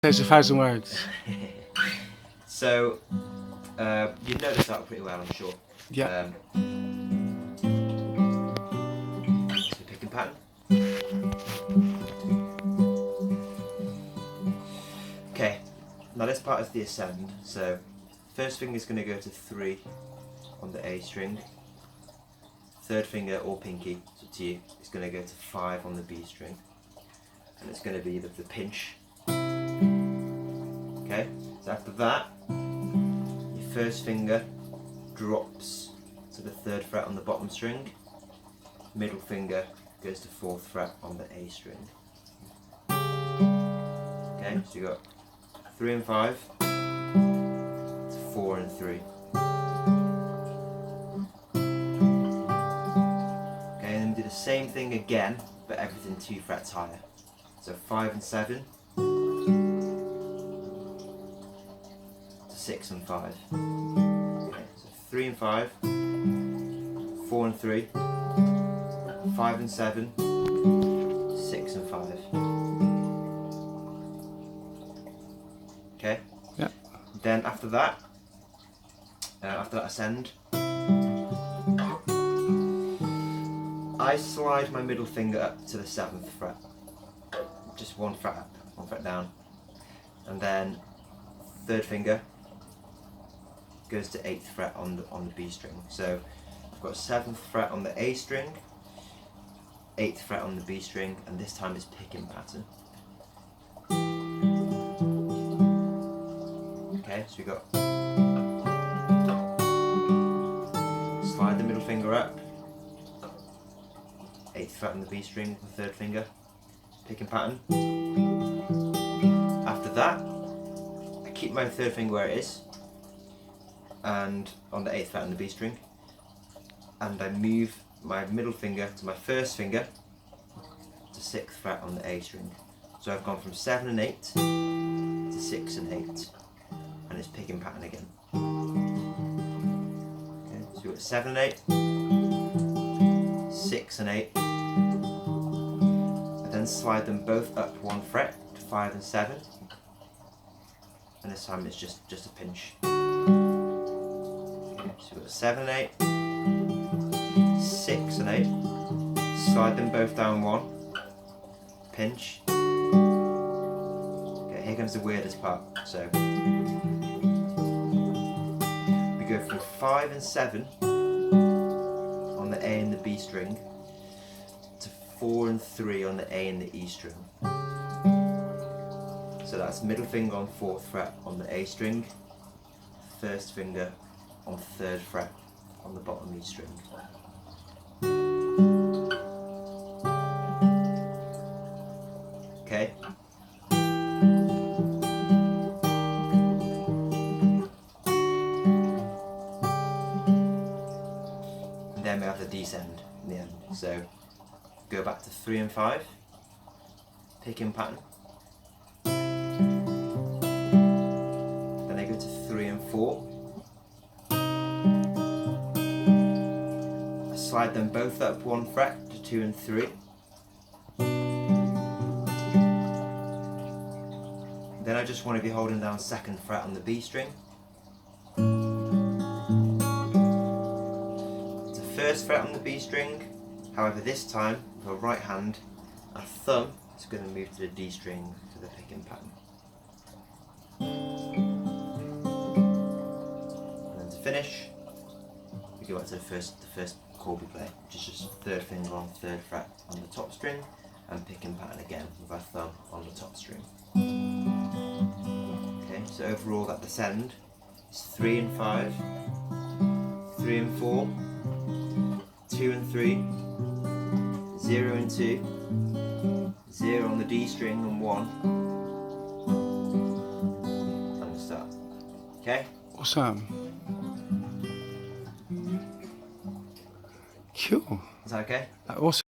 There's 1,000 words. So, you know this art pretty well, I'm sure. Yeah. So picking pattern. Okay, now this part is the ascend. So, first finger is going to go to 3 on the A string. Third finger or pinky, it's up to you, is going to go to 5 on the B string. And it's going to be the pinch. Okay, so after that, your first finger drops to the 3rd fret on the bottom string. Middle finger goes to 4th fret on the A string. Okay, so you got 3 and 5 to 4 and 3. Okay, and then do the same thing again, but everything 2 frets higher. So 5 and 7 to 6 and 5. Okay, so 3 and 5, 4 and 3, 5 and 7, 6 and 5. Okay? Yeah. Then after that ascend, I slide my middle finger up to the 7th fret. Just 1 fret up, 1 fret down. And then 3rd finger goes to 8th fret on the B string. So I've got 7th fret on the A string, 8th fret on the B string, and this time it's picking pattern. Okay, so we got slide the middle finger up, 8th fret on the B string, the 3rd finger, picking pattern. After that, I keep my 3rd finger where it is, and on the 8th fret on the B string, and I move my middle finger to my 1st finger to 6th fret on the A string. So I've gone from 7 and 8 to 6 and 8, and it's picking pattern again. Okay, so we've got 7 and 8, 6 and 8, and then slide them both up 1 fret to 5 and 7, and this time it's just a pinch. Okay, so we've got 7 and 8, 6 and 8, slide them both down 1, pinch. Okay, here comes the weirdest part. So we go from 5 and 7 on the A and the B string to 4 and 3 on the A and the E string. So that's middle finger on 4th fret on the A string, 1st finger on 3rd fret on the bottom E string. Okay. And then we have the descend in the end. So go back to 3 and 5, picking pattern. Then I go to 3 and 4. I slide them both up 1 fret to 2 and 3. Then I just want to be holding down 2nd fret on the B string. It's a 1st fret on the B string, however this time, with our right hand, our thumb is going to move to the D string for the picking pattern. And then to finish, we go back to the first chord we play, which is just 3rd finger on 3rd fret on the top string, and picking pattern again with our thumb on the top string. Okay, so overall that descend is 3 and 5, 3 and 4, 2 and 3, 0 and 2, 0 on the D string and 1, and the start. Okay? Awesome. Cool. Is that okay? Awesome.